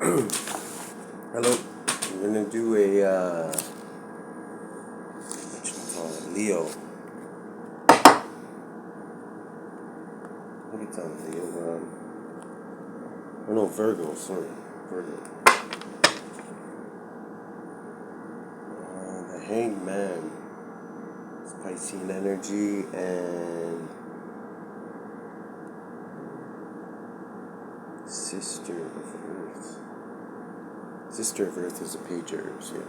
Hello. I'm gonna do a what you call it, Leo. What do you call it, Leo? Oh no, Virgo. Sorry, Virgo. The Hanged Man. It's Piscean energy and Sister of Earth. Sister of Earth is a page of herbs, yeah.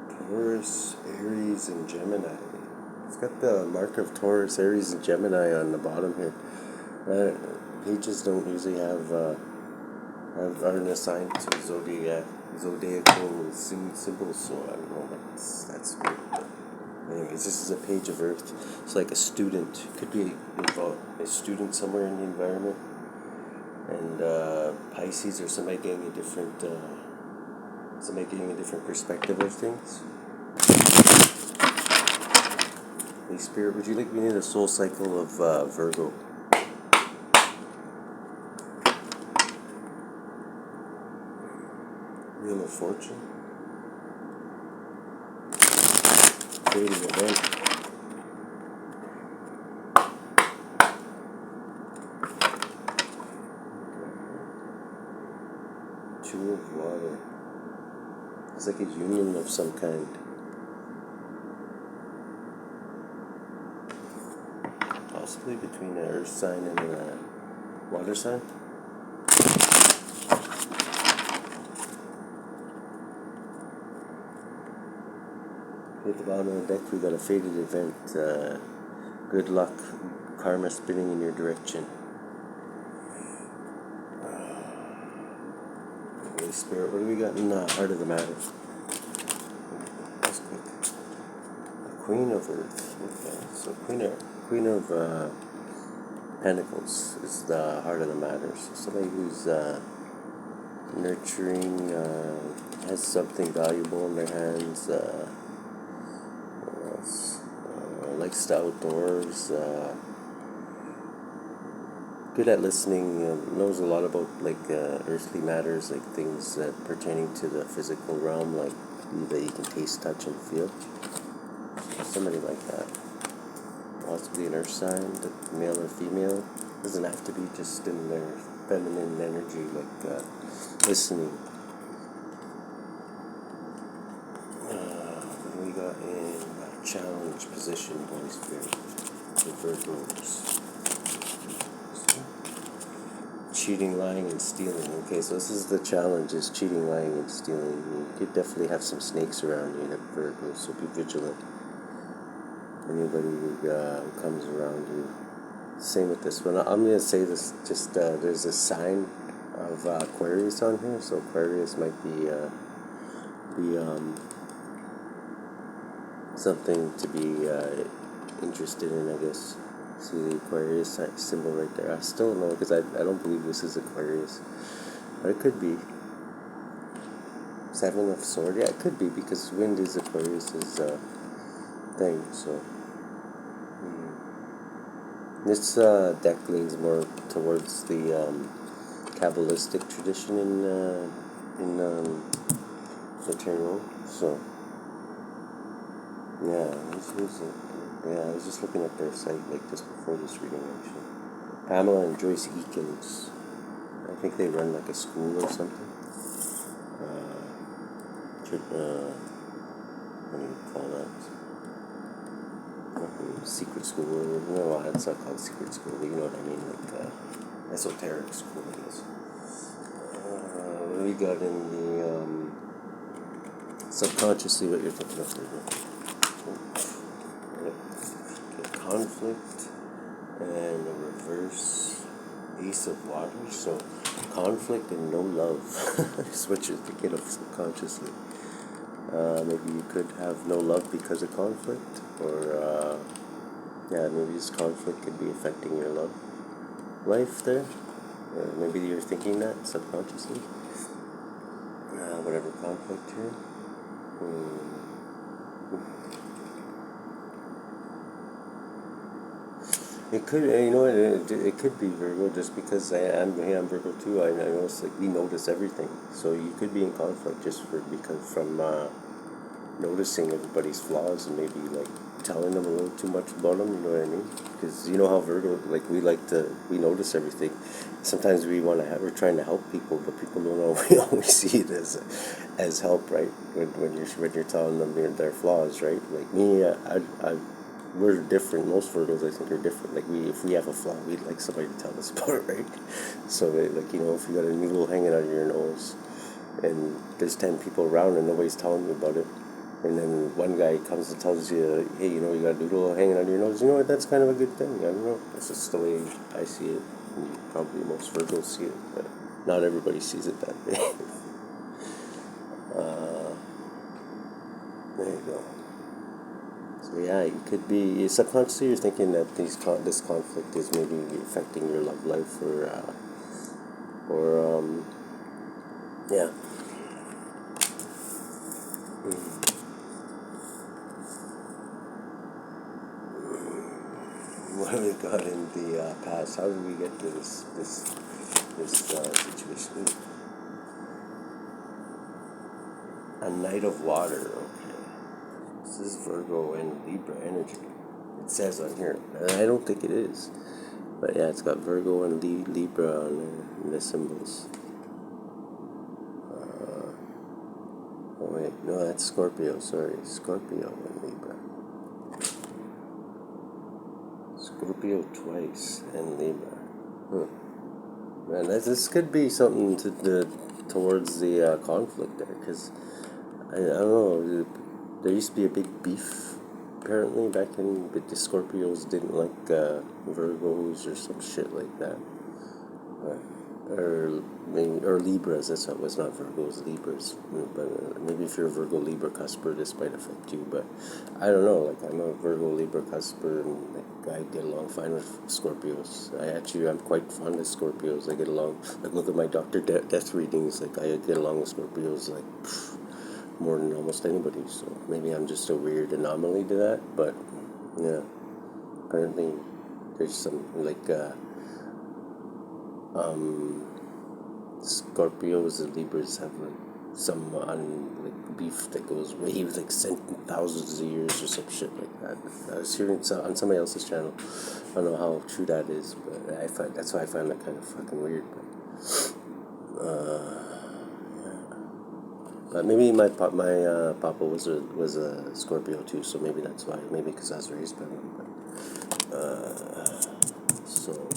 Taurus, Aries, and Gemini. It's got the mark of Taurus, Aries, and Gemini on the bottom here. Pages don't usually have aren't assigned to zodiacal symbols, so I don't know. That's weird. But anyways, this is a page of Earth. It's like a student. Could be a student somewhere in the environment. And Pisces or somebody getting a different perspective of things. Holy Spirit, would you like me in the soul cycle of Virgo? Wheel of Fortune. Fading event. Two of water. It's like a union of some kind. Possibly between an earth sign and a water sign. At the bottom of the deck, we got a faded event. Good luck, karma spinning in your direction. Holy Spirit, what do we got in the heart of the matter? That's quick. The Queen of Earth. Okay, so Queen of Pentacles is the heart of the matter. So somebody who's nurturing, has something valuable in their hands. Likes the outdoors, good at listening, knows a lot about earthly matters, like things pertaining to the physical realm, like that you can taste, touch, and feel. Somebody like that. Possibly an earth sign, male or female. Doesn't have to be just in their feminine energy, like listening. What do we got in challenge position, Holy Spirit? The Virgos. Cheating, lying, and stealing. Okay, so this is the challenge: is cheating, lying, and stealing. You could definitely have some snakes around you, that Virgo, so be vigilant. Anybody who comes around you. Same with this one. I'm gonna say this. Just there's a sign of Aquarius on here, so Aquarius might be something to be interested in, I guess. See the Aquarius symbol right there. I still don't know, because I don't believe this is Aquarius, but it could be. Seven of Swords. Yeah, it could be, because wind is Aquarius's thing. So this deck leans more towards the Kabbalistic tradition in the tarot. So yeah, I was just looking at their site just before this reading, actually. Pamela and Joyce Eakins. I think they run like a school or something. What do you call that? Secret school. No, it's not called secret school, but you know what I mean, like esoteric school, I guess. What do we got in the subconsciously, what you're thinking of here? Conflict and a reverse Ace of Water. So conflict and no love is what you're thinking of subconsciously. Maybe you could have no love because of conflict, or maybe this conflict could be affecting your love life there, or maybe you're thinking that subconsciously. whatever conflict here. It could, you know what, it could be Virgo just because I'm Virgo too. I notice, like, we notice everything. So you could be in conflict just from noticing everybody's flaws and maybe, like, telling them a little too much about them, you know what I mean? Because you know how Virgo, like, we notice everything. Sometimes we're trying to help people, but people don't always see it as help, right? When you're telling them their flaws, right? Like me, we're different. Most Virgos, I think, are different. Like, if we have a flaw, we'd like somebody to tell us about it, right? So, like, you know, if you got a noodle hanging out of your nose, and there's 10 people around and nobody's telling you about it, and then one guy comes and tells you, hey, you know, you got a noodle hanging out of your nose. You know what? That's kind of a good thing. I don't know. That's just the way I see it. And probably most Virgos see it, but not everybody sees it that way. There you go. So yeah, you could be subconsciously you're thinking that this conflict is maybe affecting your love life, or yeah. What have we got in the past? How did we get to this situation? A Knight of Water. Okay, this is Virgo and Libra energy. It says on here. I don't think it is, but yeah, it's got Virgo and Libra on the symbols. Oh wait, no, that's Scorpio. Sorry, Scorpio and Libra. Scorpio twice and Libra. Man, this could be something towards the conflict there, because I don't know. There used to be a big beef apparently back then, but the Scorpios didn't like Virgos or some shit like that. Or Libras. That's what it was, not Virgos, Libras. But maybe if you're a Virgo Libra cusper, this might affect you. But I don't know. Like, I'm a Virgo Libra cusper, and like, I get along fine with Scorpios. I'm quite fond of Scorpios. I get along. Like, look at my Doctor Death readings. Like, I get along with Scorpios like more than almost anybody. So maybe I'm just a weird anomaly to that. But yeah, apparently there's some like. Scorpios and Libras have like some like beef that goes way like thousands of years or some shit like that. I was hearing on somebody else's channel. I don't know how true that is, but that's why I find that kind of fucking weird. But maybe my papa was a Scorpio too, so maybe that's why. Maybe because I was raised by him. So.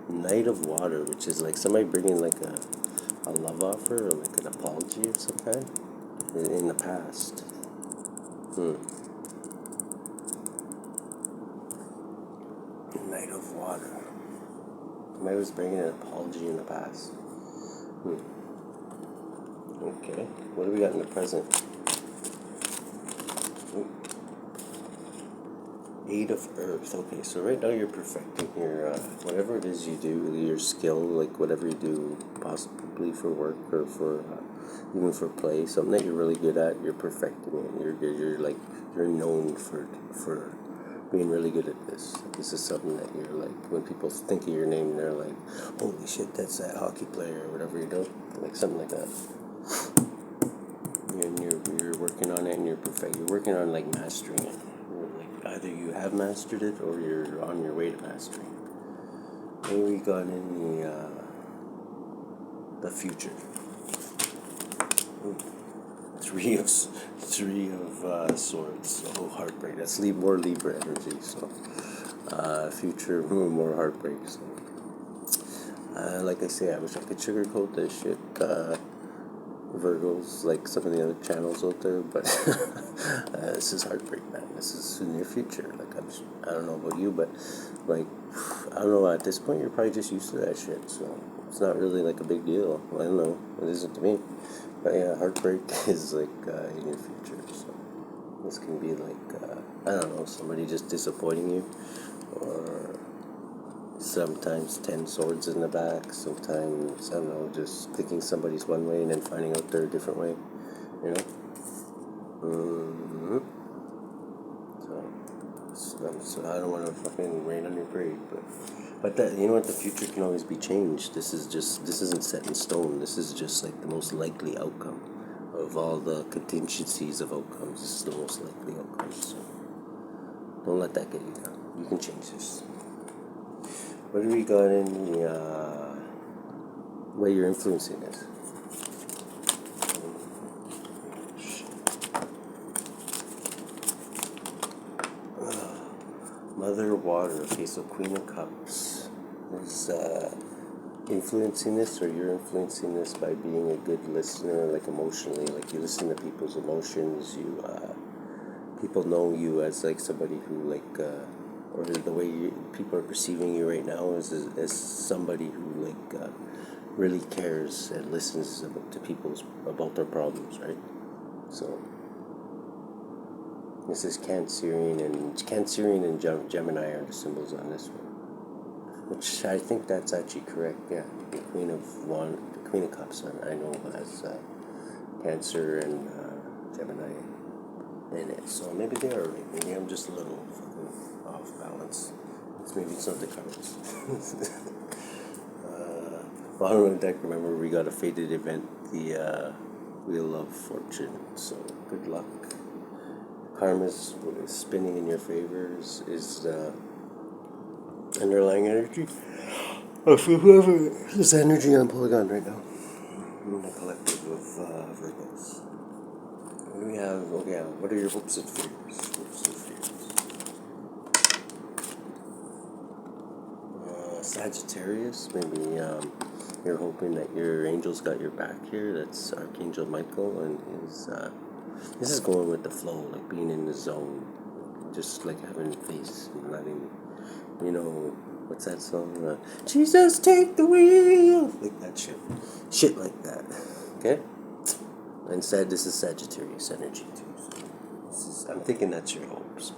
Knight of Water, which is like somebody bringing like a love offer or like an apology of some kind in the past. Knight of Water. Somebody was bringing an apology in the past. Okay, what do we got in the present? Eight of Earth. Okay, so right now you're perfecting your whatever it is you do, your skill, like whatever you do, possibly for work or for even for play, something that you're really good at. You're perfecting it. You're good. You're known for being really good at this. This is something that you're like, when people think of your name, they're like, holy shit, that's that hockey player or whatever you do, like something like that. And you're working on it, and you're working on like mastering it. Either you have mastered it or you're on your way to mastering. Maybe we got in the future. Ooh. Three of swords. Oh, heartbreak. That's more Libra energy. So future, more heartbreak. So like I say, I wish I could sugarcoat this shit. Virgos, like some of the other channels out there, but this is heartbreak, man. This is in your future. Like, I don't know about you, but like, I don't know. At this point, you're probably just used to that shit, so it's not really like a big deal. I don't know. It isn't to me. But yeah, heartbreak is like in your future. So this can be like I don't know, somebody just disappointing you, or Sometimes 10 swords in the back, sometimes, I don't know, just thinking somebody's one way and then finding out they're a different way, you know? So I don't want to fucking rain on your parade, but that, you know what, the future can always be changed. This isn't set in stone. This is just like the most likely outcome of all the contingencies of outcomes. This is the most likely outcome, so don't let that get you down. You can change this. What do we got in the way you're influencing this? Mother Water. Okay, so Queen of Cups is influencing this, or you're influencing this by being a good listener, like emotionally, like you listen to people's emotions. You people know you as like somebody who or the way people are perceiving you right now is as somebody who really cares and listens to people about their problems, right? So this is Cancerian and Gemini are the symbols on this one, which I think that's actually correct. Yeah, the Queen of Cups. I know has Cancer and Gemini in it, so maybe they are right. Maybe I'm just a little fucking off balance. Maybe it's not the cards. Bottom of the deck. Remember, we got a fated event, the Wheel of Fortune. So good luck. Karma's spinning in your favor is the underlying energy of whoever is energy on Polygon right now. In the collective of Virgos. What do we have? Oh yeah, what are your hopes and fears? Sagittarius, maybe you're hoping that your angel's got your back here. That's Archangel Michael, and this is going with the flow, like being in the zone, just like having faith and letting, what's that song? Jesus, take the wheel, like that shit like that. Okay, and this is Sagittarius energy too. So I'm thinking that's your hopes,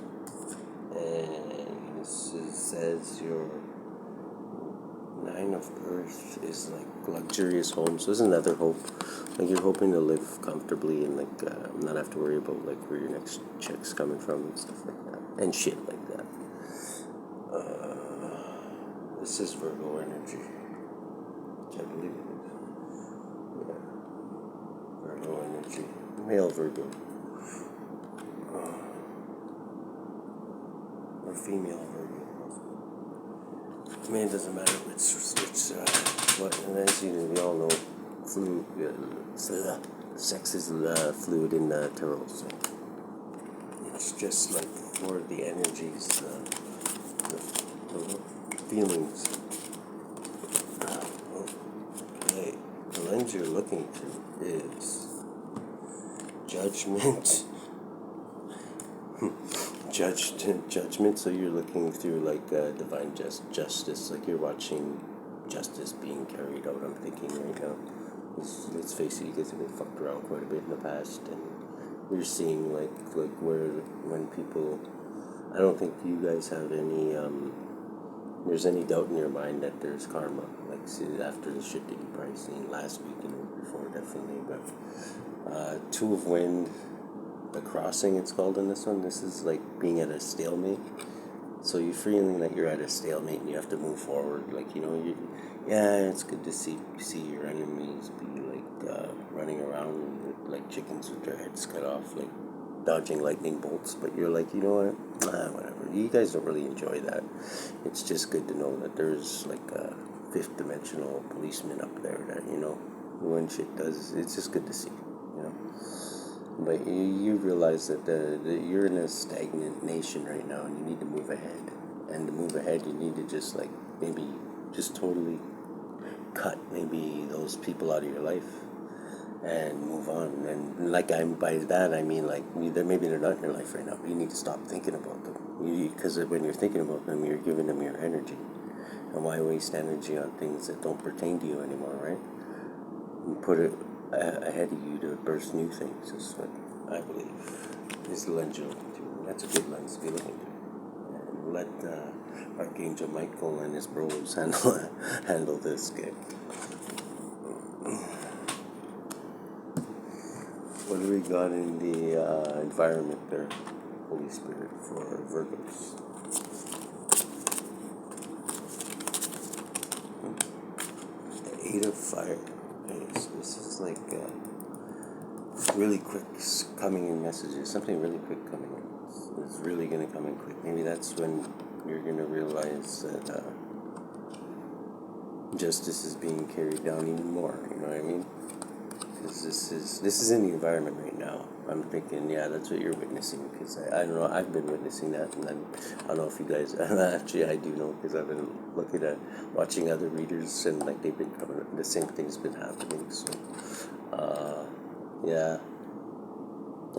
and says your Nine of Earth is like luxurious home. So there's another hope. Like you're hoping to live comfortably and not have to worry about like where your next check's coming from and stuff like that. And shit like that. This is Virgo energy. Which I believe it is. Yeah. Virgo energy. Male Virgo. Or female Virgo. I mean, it doesn't matter which what, and as we all know, sex is fluid in tarot, so it's just like for the energies, the feelings. Okay, the lens you're looking through is judgment. Judgment, so you're looking through like divine justice, like you're watching justice being carried out. I'm thinking right now, let's face it, you guys have been fucked around quite a bit in the past, and you're seeing like when people, I don't think you guys have any there's any doubt in your mind that there's karma, like see, after the shit that you probably seen last week and the week before, definitely. But Two of Wind, the crossing, it's called in this one. This is like being at a stalemate. So you're feeling that you're at a stalemate and you have to move forward. Like, it's good to see your enemies be like running around like chickens with their heads cut off, like dodging lightning bolts. But you're like, you know what? Whatever. You guys don't really enjoy that. It's just good to know that there's like a fifth dimensional policeman up there that, when shit does, it's just good to see, But you realize that you're in a stagnant nation right now, and you need to move ahead. And to move ahead, you need to just maybe just totally cut maybe those people out of your life and move on. And by that I mean maybe they're not in your life right now, but you need to stop thinking about them. Because when you're thinking about them, you're giving them your energy. And why waste energy on things that don't pertain to you anymore, right? You put it ahead of you to birth new things is what I believe is the lens you're looking to. That's a good lens to be looking to. And Archangel Michael and his bros handle this game. What do we got in the environment there, Holy Spirit, for Virgos? The Eight of Fire. Okay, so this is like really quick coming in messages. Something really quick coming in. It's really going to come in quick. Maybe that's when you're going to realize that justice is being carried down even more. You know what I mean? Because this is in the environment right now. I'm thinking, yeah, that's what you're witnessing. Because I don't know, I've been witnessing that, and I don't know if you guys. Actually, I do know because I've been looking at watching other readers, and like they've been covering the same thing's been happening. So, yeah,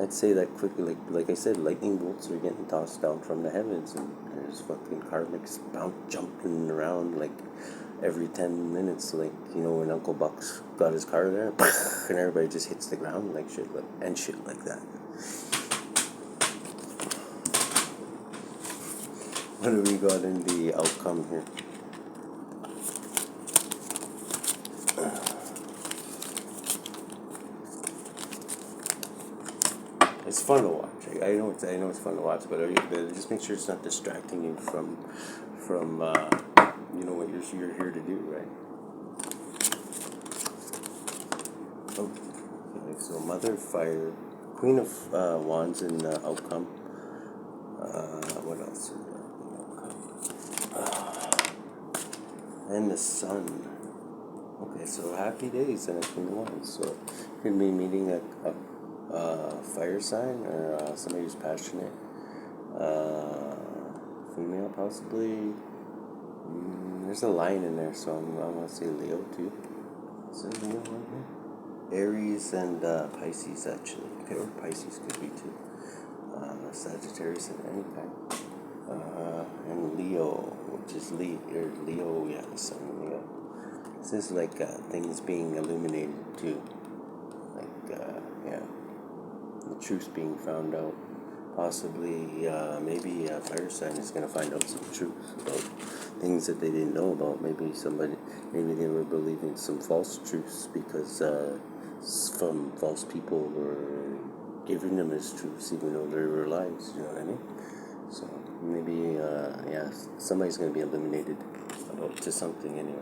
I'd say that quickly. Like I said, lightning bolts are getting tossed down from the heavens, and there's fucking karmics jumping around like every 10 minutes, like, you know, when Uncle Buck's got his car there, and everybody just hits the ground like shit, and shit like that. What do we got in the outcome here? It's fun to watch. I know it's fun to watch, but just make sure it's not distracting you from you know what you're here to do, right? Okay, so Mother Fire, Queen of Wands in the outcome. What else? And the Sun. Okay, so happy days and a Queen of Wands. So you could be meeting a fire sign or somebody who's passionate. Female, possibly. There's a line in there, so I'm going to say Leo too. Is there Leo right here? Aries and Pisces, actually. Okay, or Pisces could be too. Sagittarius and any kind. And Leo, which is Leo, yeah, the sun in Leo. This is like things being illuminated too. Like, yeah, the truth being found out. Possibly, maybe a fire sign is going to find out some truth about things that they didn't know about. Maybe they were believing some false truths because some false people were giving them as truths even though they were lies, you know what I mean? So maybe, yeah, somebody's going to be illuminated about to something anyway.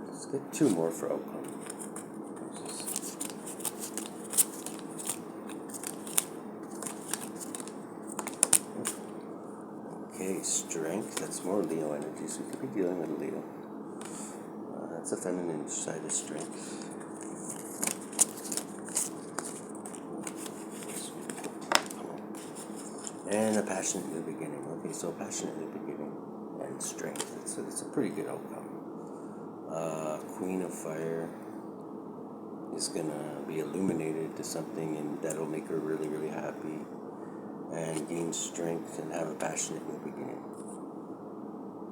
Let's get two more for outcome. Okay, strength. That's more Leo energy, so we could be dealing with Leo. That's a feminine side of strength. And a passionate new beginning. Okay, so passionate new beginning and strength. It's a pretty good outcome. Queen of Fire is gonna be illuminated to something, and that'll make her really, really happy. And gain strength and have a passionate new beginning.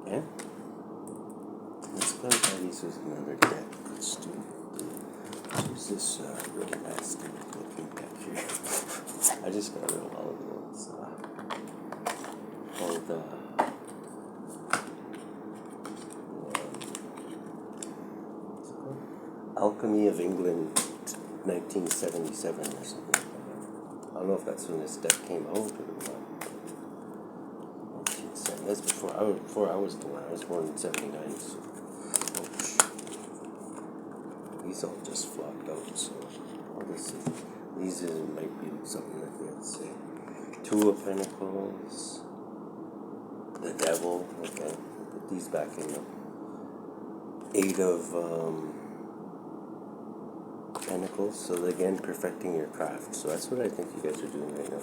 Yeah? Let's go try these with another deck. Let's use this really nasty looking deck here. I just got rid of all of those. All the Alchemy of England 1977 or something. I don't know if that's when this deck came out or not. That's before I was born. I was born in 79. So, these all just flopped out. So these might be something that they would say. Two of Pentacles, the Devil. Okay, put these back in them. Eight of Pentacles. So again, perfecting your craft. So that's what I think you guys are doing right now.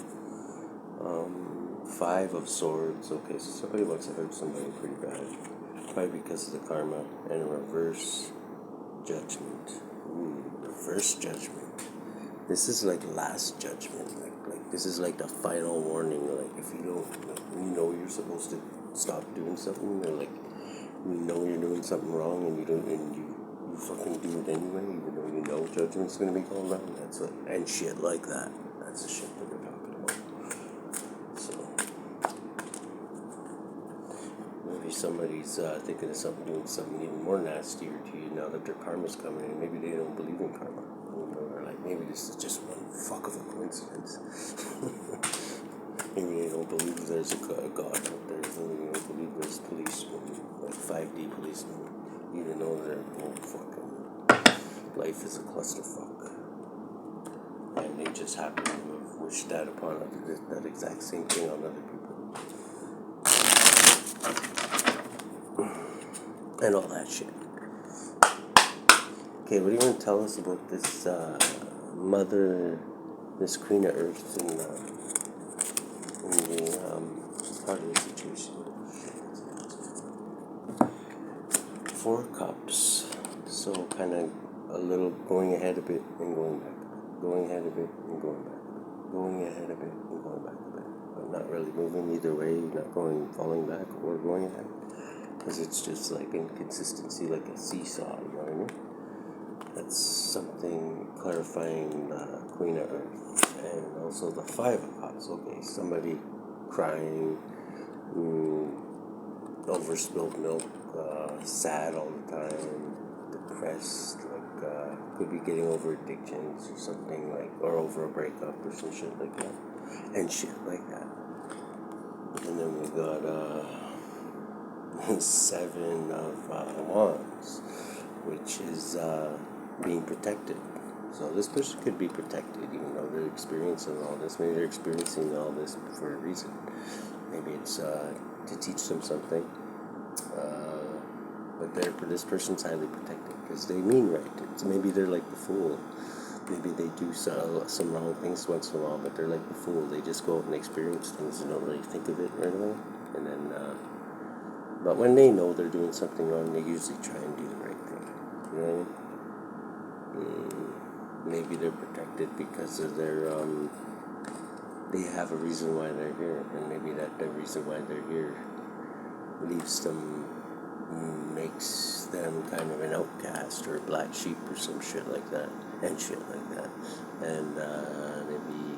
Five of Swords. Okay, so somebody wants to hurt somebody pretty bad. Probably because of the karma. And a reverse judgment. Reverse judgment. This is like last judgment. Like this is like the final warning. Like if you don't, you know you're supposed to stop doing something, or like you know you're doing something wrong, and you don't, and you fucking do it anyway, even though you know judgment's gonna be called out. That's what, and shit like that. That's the shit that we're talking about. somebody's thinking of something, doing something even more nastier to you now that their karma's coming in. Maybe they don't believe in karma. You know, or like maybe this is just one fuck of a coincidence. Maybe they don't believe there's a God out there. Maybe they don't believe there's policemen, like 5D policemen, even though their whole fucking life is a clusterfuck. And they just happen to have wished that upon that exact same thing on other people. And all that shit. Okay, what do you want to tell us about this this Queen of Earth in the part of the situation? 4 cups. So kind of a little going ahead a bit and going back. Going ahead a bit and going back. Going ahead a bit and going back a bit. But not really moving either way, not falling back or going ahead. Because it's just like inconsistency, like a seesaw, you know what I mean? That's something clarifying the Queen of Earth. And also the 5 of Cups. Okay, somebody crying, over spilled milk, sad all the time, depressed, like could be getting over addictions or something, like, or over a breakup or some shit like that, and shit like that. And then we got 7 of Wands, which is being protected. So this person could be protected, even though they're experiencing all this. Maybe they're experiencing all this for a reason. Maybe it's to teach them something. But this person's highly protected because they mean right. Maybe they're like the fool. Maybe they do some wrong things once in a while, but they're like the fool. They just go out and experience things and don't really think of it right away. And then, but when they know they're doing something wrong, they usually try and do the right thing. You know what I mean? Maybe they're protected because of their, they have a reason why they're here, and maybe the reason why they're here makes them kind of an outcast or a black sheep or some shit like that, and shit like that. And maybe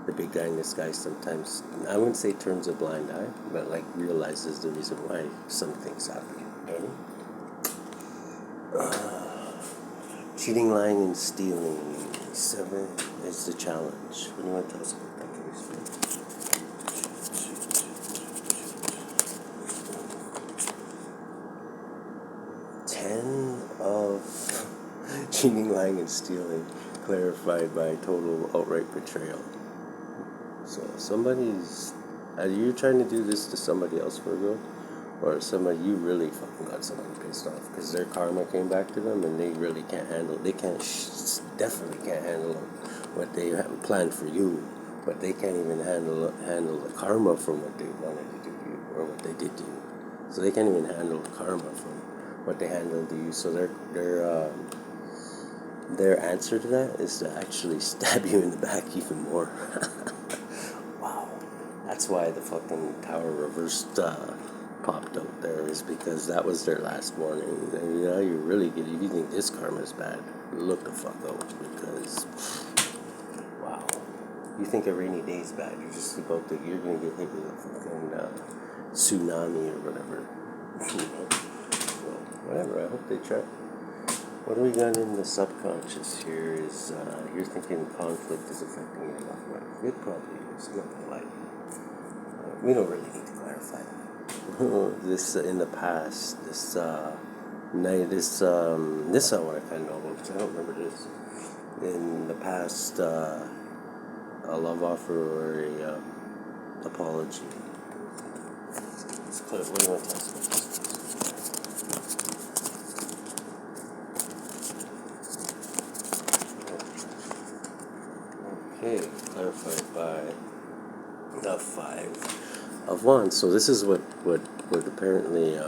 the big guy in the sky sometimes, I wouldn't say turns a blind eye, but like realizes the reason why some things happen. Cheating, lying, and stealing. 7 is the challenge. What do you want to tell us about that? 10 of cheating, lying, and stealing, clarified by total outright betrayal. So are you trying to do this to somebody else, Virgo? Or somebody, you really fucking got somebody pissed off because their karma came back to them and they really can't handle, definitely can't handle what they have planned for you, but they can't even handle the karma from what they wanted to do to you or what they did to you. So they can't even handle the karma from what they handled to you. So their answer to that is to actually stab you in the back even more. Wow. That's why the fucking tower reversed popped out there, is because that was their last warning. And, you know, you really get, if you think this karma is bad, look the fuck out, because wow, you think a rainy day is bad, you're just about to, you're gonna get hit with a fucking tsunami or whatever. Well, whatever, I hope they try. What do we got in the subconscious here is you're thinking conflict is affecting your love life. It probably is, not gonna lie. We don't really need to clarify that. This in the past, this night, this I want to kind of know about because I don't remember this. In the past, a love offer or a apology. It's clear. What do you want to tell us about this? Okay, clarified by the 5 of Wands. So this is what apparently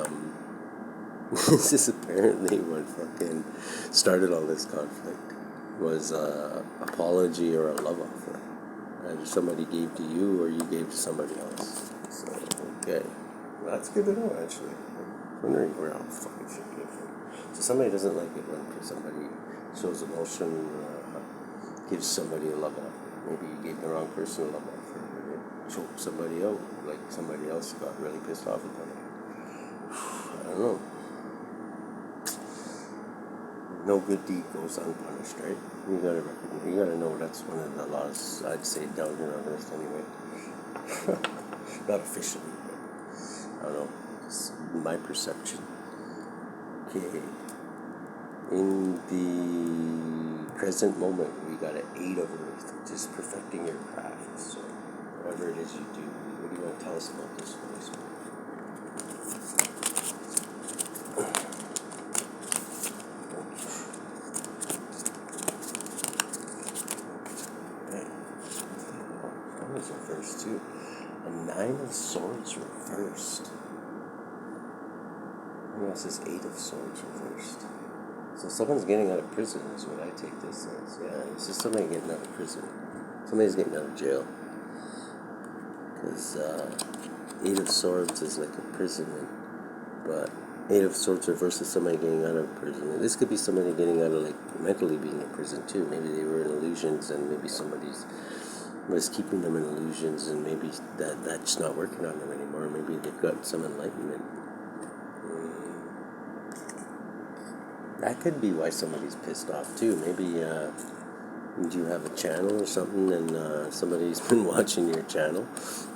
this is apparently what fucking started all this conflict, was a apology or a love offer. Either somebody gave to you or you gave to somebody else. So okay, well, that's good to know actually. I'm wondering where all the fucking shit came from. So somebody doesn't like it when somebody shows emotion, gives somebody a love offer. Maybe you gave the wrong person a love offer. Choke somebody out, like somebody else got really pissed off at them. don't know. No good deed goes unpunished, right? You gotta know that's one of the laws, I'd say, down here on Earth anyway. Not officially, but I don't know. It's my perception. Okay. In the present moment, we got an 8 of Earth, just perfecting your craft. So, whatever it is you do, what do you want to tell us about this one? That was reversed too. A 9 of Swords reversed. This is 8 of Swords reversed. So someone's getting out of prison is what I take this as. Yeah, it's just somebody getting out of prison. Somebody's getting out of jail. Because 8 of Swords is like imprisonment. But 8 of Swords reversed is somebody getting out of prison. And this could be somebody getting out of like mentally being in prison too. Maybe they were in illusions and maybe somebody's was keeping them in illusions and maybe that's not working on them anymore. Maybe they've got some enlightenment. That could be why somebody's pissed off too. Maybe you have a channel or something and somebody's been watching your channel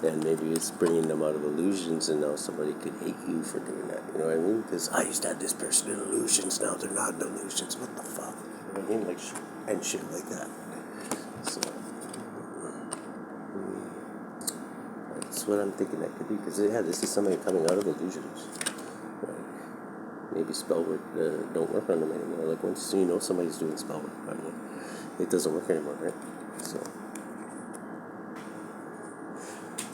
and maybe it's bringing them out of illusions and now somebody could hate you for doing that. You know what I mean? Because I used to have this person in illusions, now they're not in illusions. What the fuck? You know what I mean? Like, and shit like that. So, that's what I'm thinking that could be. Because, yeah, this is somebody coming out of illusions. Maybe spell work don't work on them anymore. Like once you know somebody's doing spell work on you, it doesn't work anymore, right? So,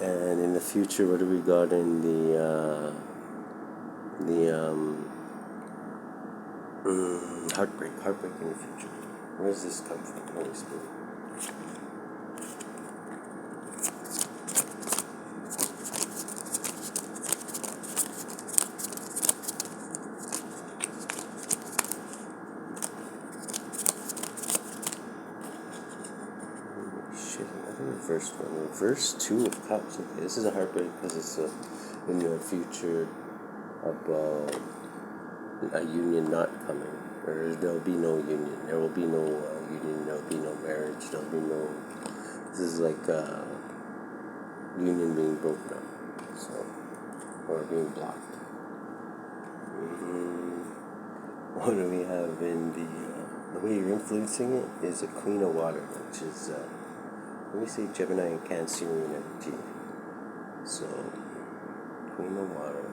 and in the future, what do we got in the heartbreak in the future? Where does this come from, Holy Spirit? Reverse one. Reverse 2 of Cups. Okay, this is a heartbreak because it's in the future about a union not coming, or there'll be no union. There will be no union. There'll be no marriage. There'll be no. This is like union being broken up, so or being blocked. What do we have in the way you're influencing it is a Queen of Water, which is. Let me say Gemini and Cancerian energy. So, Queen of Water.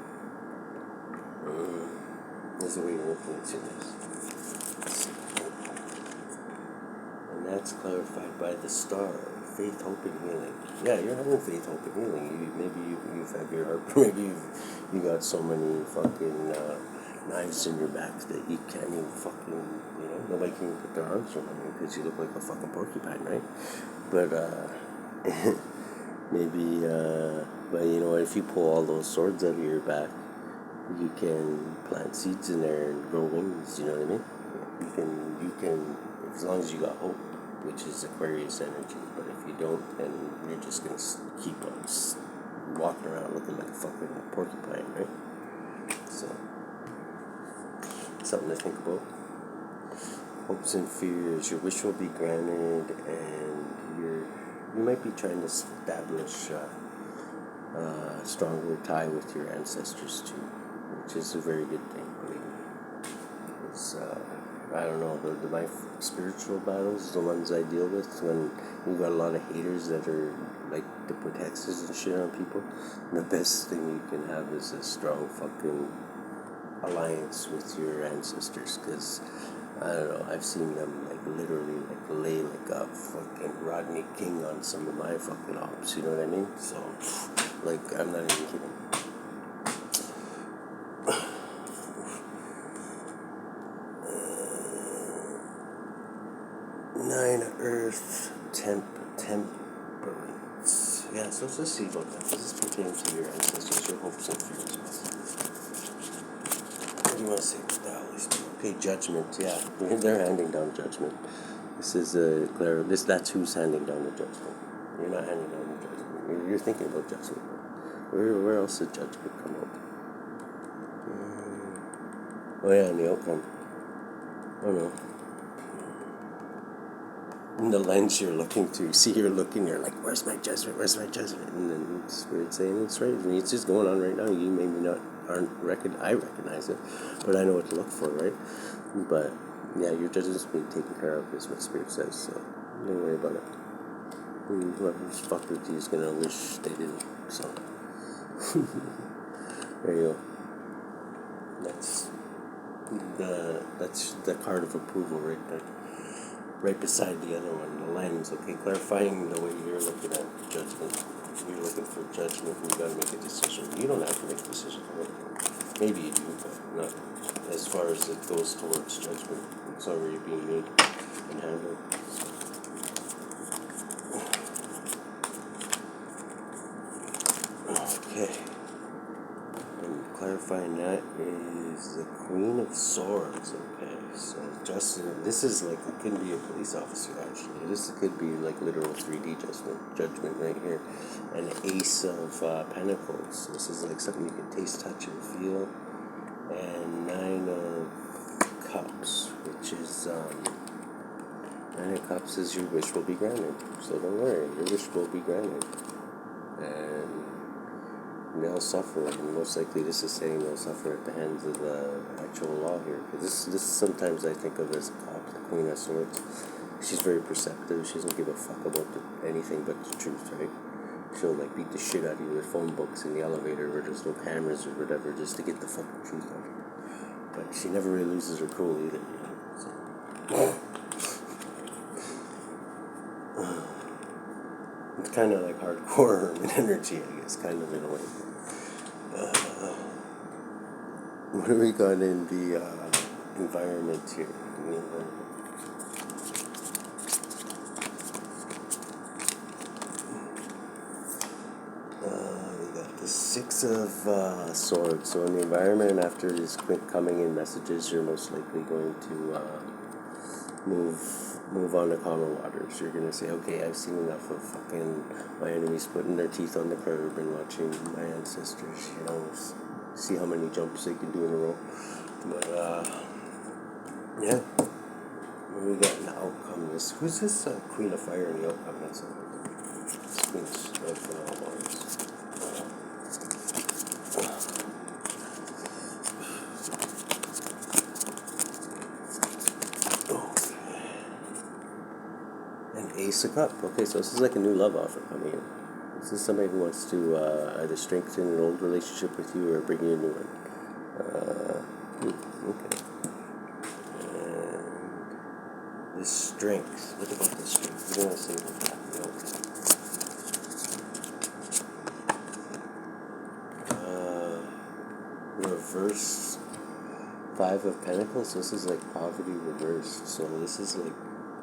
Is the way you're influencing this. And that's clarified by the star. Faith, hope, and healing. Yeah, you're having faith, hope, and healing. Maybe you've had your heart. Maybe you got so many fucking knives in your back that you can't even fucking, nobody can even put their arms around you because you look like a fucking porcupine, right? But, maybe, but if you pull all those swords out of your back, you can plant seeds in there and grow wings, you know what I mean? You can, as long as you got hope, which is Aquarius energy, but if you don't, then you're just gonna keep on walking around looking like a fucking porcupine, right? So, something to think about. Hopes and fears, your wish will be granted, and you might be trying to establish a stronger tie with your ancestors too, which is a very good thing, believe me. It's, I don't know, my spiritual battles, the ones I deal with, when you've got a lot of haters that are like to put hexes and shit on people, the best thing you can have is a strong fucking alliance with your ancestors, because I don't know, I've seen them like literally like lay like a fucking Rodney King on some of my fucking ops, you know what I mean? So, like, I'm not even kidding. Nine Earth, Temperance. Yeah, so let's just see about that. Does this pertain to your ancestors, your hopes and fears? What do you want to say about that, Holy Spirit? Okay, judgment, yeah. They're handing down judgment. This is that's who's handing down the judgment. You're not handing down the judgment. You're thinking about judgment. Where else did judgment come up? Oh yeah, and the outcome. Oh no. In the lens you're looking through, see you're looking, you're like, where's my judgment? Where's my judgment? And then it's weird saying it's right. I mean, it's just going on right now. You maybe not I recognize it, but I know what to look for, right? But yeah, your judgment's being taken care of is what Spirit says. So don't worry about it. Whoever's fucked with you is gonna wish they didn't. So there you go. That's the card of approval right there. Right beside the other one, the lens, okay, clarifying the way you're looking at judgment. You're looking for judgment and you gotta make a decision. You don't have to make a decision for it. Maybe you do, but not as far as it goes towards judgment. It's already being made and handled. Okay. And clarifying that is the Queen of Swords, okay. So Justin, this is like, it could be a police officer actually. This could be like literal 3D judgment right here. An Ace of Pentacles. This is like something you can taste, touch, and feel. And 9 of Cups, which is 9 of Cups is your wish will be granted. So don't worry, your wish will be granted. And they'll suffer, and most likely this is saying they'll suffer at the hands of the actual law here. Because this sometimes I think of as a cop, the Queen of Swords. She's very perceptive. She doesn't give a fuck about anything but the truth, right? She'll like beat the shit out of you with phone books in the elevator where there's no cameras or whatever, just to get the fucking truth out of you. But she never really loses her cool either, you know. So. It's kind of like hardcore Herman energy, I guess, kind of in a way. What do we got in the environment here? We got the 6 of Swords. So in the environment, after this quick coming in messages, you're most likely going to move on to calmer waters. You're gonna say, okay, I've seen enough of fucking my enemies putting their teeth on the curb and watching my ancestors, you know, see how many jumps they can do in a row. But yeah, we got an outcome. Who's this Queen of Fire in the outcome? That's Queen of Wands. Ace of Cup. Okay, so this is like a new love offer coming in. This is somebody who wants to either strengthen an old relationship with you or bring you a new one. Okay. And the strength. What about the strength? What do you want to say about that? Reverse 5 of Pentacles. This is like poverty reversed. So this is like,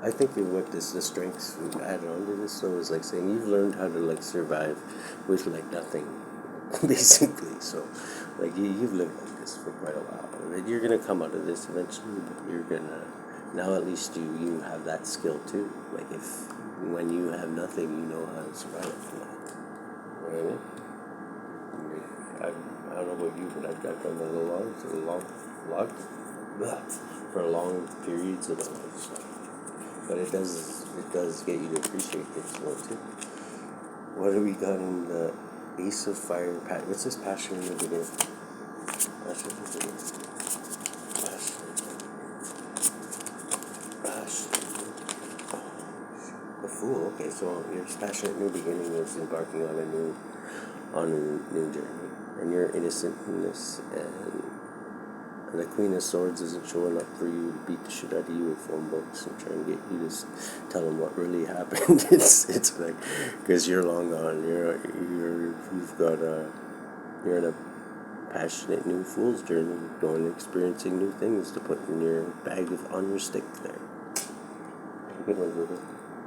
I think what the strengths added on to this though is like saying you've learned how to like survive with like nothing, basically. So like you've lived like this for quite a while. And you're gonna come out of this eventually, but you're gonna now at least you have that skill too. Like if when you have nothing, you know how to survive from that. You know what I mean? I don't know about you, but I've done that for long periods of my life. So. But it does get you to appreciate things more too. What do we got in the Ace of Fire? What's this passion in the beginning? Passion. The Fool. Okay, so your passionate new beginning is embarking on a new journey, and you're innocent in this, and the Queen of Swords isn't showing up for you to beat the shit out of you with phone books and try and get you to tell them what really happened. It's like, because you're long gone. You're in a passionate new fool's journey, going and experiencing new things to put in your bag on your stick there. Good one, Ruben.